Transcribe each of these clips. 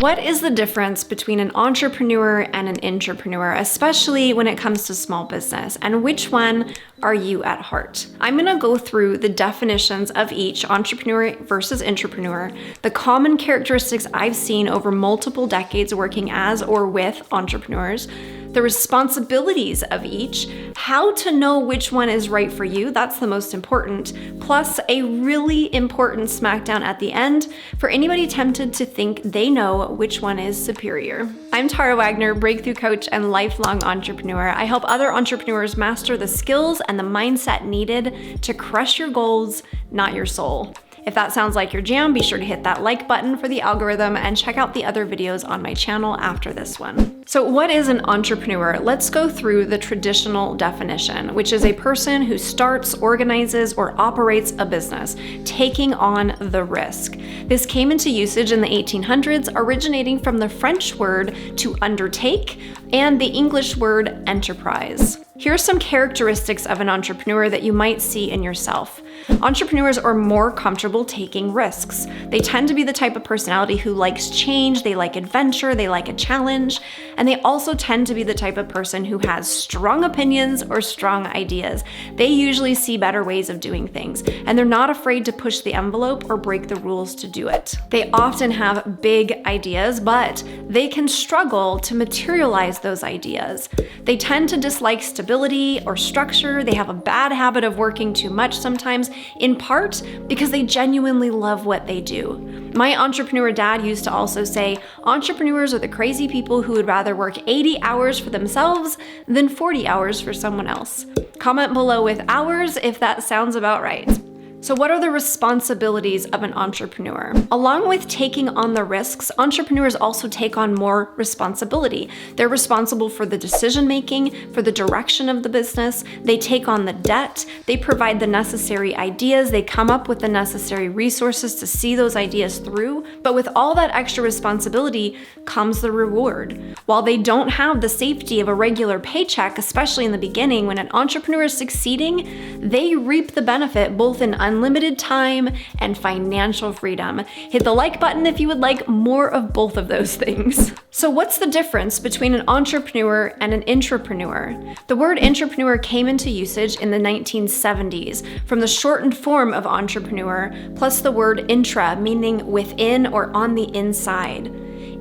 What is the difference between an entrepreneur and an intrapreneur, especially when it comes to small business? And which one are you at heart? I'm gonna go through the definitions of each, entrepreneur versus intrapreneur, the common characteristics I've seen over multiple decades working as or with entrepreneurs, the responsibilities of each, how to know which one is right for you, that's the most important, plus a really important smackdown at the end for anybody tempted to think they know which one is superior. I'm Tara Wagner, breakthrough coach and lifelong entrepreneur. I help other entrepreneurs master the skills and the mindset needed to crush your goals, not your soul. If that sounds like your jam, be sure to hit that like button for the algorithm and check out the other videos on my channel after this one. So what is an entrepreneur? Let's go through the traditional definition, which is a person who starts, organizes, or operates a business, taking on the risk. This came into usage in the 1800s, originating from the French word to undertake and the English word enterprise. Here are some characteristics of an entrepreneur that you might see in yourself. Entrepreneurs are more comfortable taking risks. They tend to be the type of personality who likes change, they like adventure, they like a challenge, and they also tend to be the type of person who has strong opinions or strong ideas. They usually see better ways of doing things, and they're not afraid to push the envelope or break the rules to do it. They often have big ideas, but they can struggle to materialize those ideas. They tend to dislike stability or structure. They have a bad habit of working too much sometimes, in part because they genuinely love what they do. My entrepreneur dad used to also say, entrepreneurs are the crazy people who would rather work 80 hours for themselves than 40 hours for someone else. Comment below with hours if that sounds about right. So what are the responsibilities of an entrepreneur? Along with taking on the risks, entrepreneurs also take on more responsibility. They're responsible for the decision making, for the direction of the business. They take on the debt. They provide the necessary ideas. They come up with the necessary resources to see those ideas through. But with all that extra responsibility comes the reward. While they don't have the safety of a regular paycheck, especially in the beginning, when an entrepreneur is succeeding, they reap the benefit both in unlimited time and financial freedom. Hit the like button if you would like more of both of those things. So what's the difference between an entrepreneur and an intrapreneur? The word intrapreneur came into usage in the 1970s from the shortened form of entrepreneur plus the word intra, meaning within or on the inside.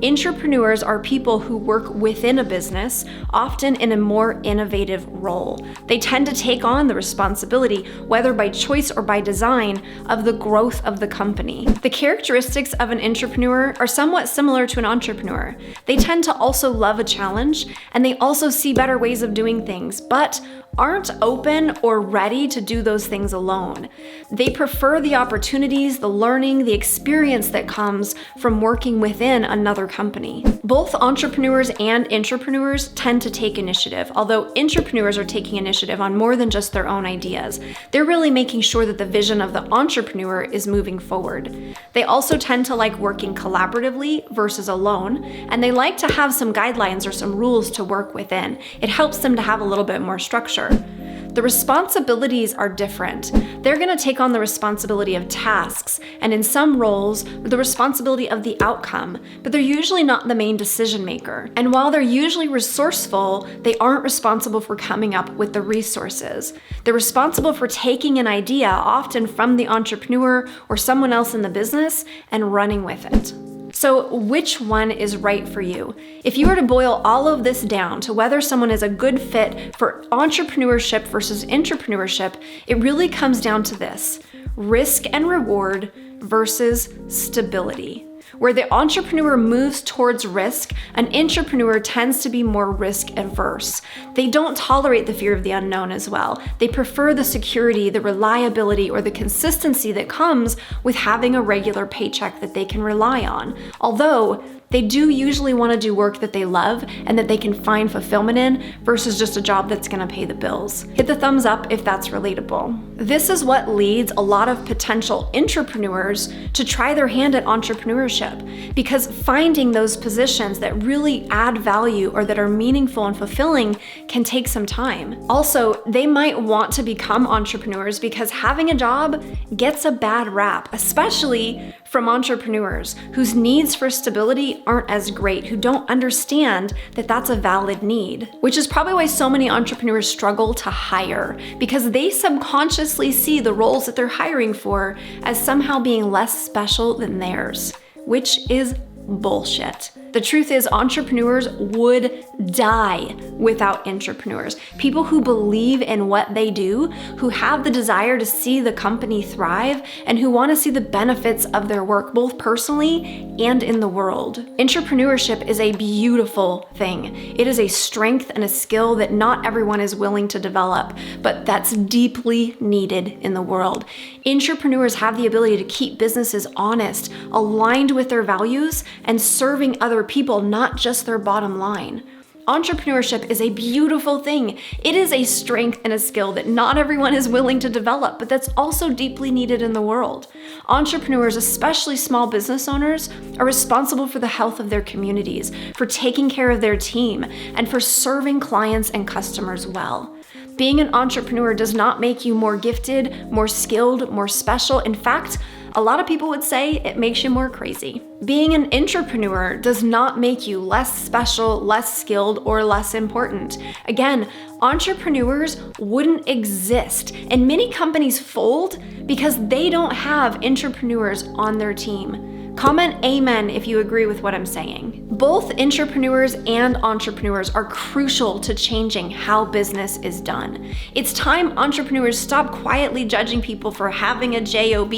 Intrapreneurs are people who work within a business, often in a more innovative role. They tend to take on the responsibility, whether by choice or by design, of the growth of the company. The characteristics of an intrapreneur are somewhat similar to an entrepreneur. They tend to also love a challenge, and they also see better ways of doing things, but aren't open or ready to do those things alone. They prefer the opportunities, the learning, the experience that comes from working within another company. Both entrepreneurs and intrapreneurs tend to take initiative, although intrapreneurs are taking initiative on more than just their own ideas. They're really making sure that the vision of the entrepreneur is moving forward. They also tend to like working collaboratively versus alone, and they like to have some guidelines or some rules to work within. It helps them to have a little bit more structure. The responsibilities are different. They're going to take on the responsibility of tasks, and in some roles, the responsibility of the outcome, but they're usually not the main decision maker. And while they're usually resourceful, they aren't responsible for coming up with the resources. They're responsible for taking an idea, often from the entrepreneur or someone else in the business, and running with it. So which one is right for you? If you were to boil all of this down to whether someone is a good fit for entrepreneurship versus intrapreneurship, it really comes down to this: risk and reward versus stability. Where the entrepreneur moves towards risk, an intrapreneur tends to be more risk averse. They don't tolerate the fear of the unknown as well. They prefer the security, the reliability, or the consistency that comes with having a regular paycheck that they can rely on. Although they do usually want to do work that they love and that they can find fulfillment in versus just a job that's going to pay the bills. Hit the thumbs up if that's relatable. This is what leads a lot of potential intrapreneurs to try their hand at entrepreneurship, because finding those positions that really add value or that are meaningful and fulfilling can take some time. Also, they might want to become entrepreneurs because having a job gets a bad rap, especially from entrepreneurs whose needs for stability aren't as great, who don't understand that that's a valid need, which is probably why so many entrepreneurs struggle to hire, because they subconsciously see the roles that they're hiring for as somehow being less special than theirs, which is bullshit. The truth is, entrepreneurs would die without intrapreneurs. People who believe in what they do, who have the desire to see the company thrive, and who want to see the benefits of their work, both personally and in the world. Intrapreneurship is a beautiful thing. It is a strength and a skill that not everyone is willing to develop, but that's deeply needed in the world. Intrapreneurs have the ability to keep businesses honest, aligned with their values, and serving other people, not just their bottom line. Entrepreneurship is a beautiful thing. It is a strength and a skill that not everyone is willing to develop, but that's also deeply needed in the world. Entrepreneurs, especially small business owners, are responsible for the health of their communities, for taking care of their team, and for serving clients and customers well. Being an entrepreneur does not make you more gifted, more skilled, more special. In fact, a lot of people would say it makes you more crazy. Being an intrapreneur does not make you less special, less skilled, or less important. Again, entrepreneurs wouldn't exist, and many companies fold because they don't have intrapreneurs on their team. Comment amen if you agree with what I'm saying. Both intrapreneurs and entrepreneurs are crucial to changing how business is done. It's time entrepreneurs stop quietly judging people for having a job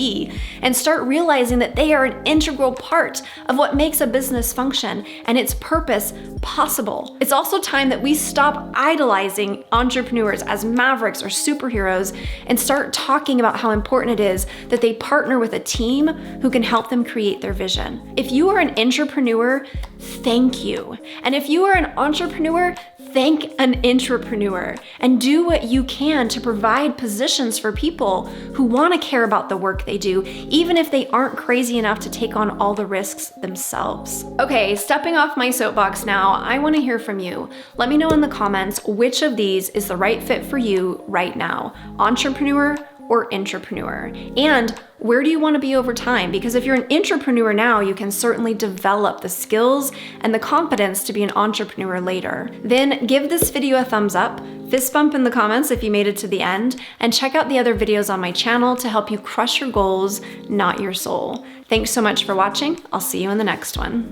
and start realizing that they are an integral part of what makes a business function and its purpose possible. It's also time that we stop idolizing entrepreneurs as mavericks or superheroes and start talking about how important it is that they partner with a team who can help them create their vision. If you are an intrapreneur, thank you. And if you are an entrepreneur, thank an intrapreneur, and do what you can to provide positions for people who want to care about the work they do, even if they aren't crazy enough to take on all the risks themselves. Okay, stepping off my soapbox now, I want to hear from you. Let me know in the comments which of these is the right fit for you right now, entrepreneur or intrapreneur, and where do you want to be over time? Because if you're an intrapreneur now, you can certainly develop the skills and the confidence to be an entrepreneur later. Then give this video a thumbs up, fist bump in the comments if you made it to the end, and check out the other videos on my channel to help you crush your goals, not your soul. Thanks so much for watching. I'll see you in the next one.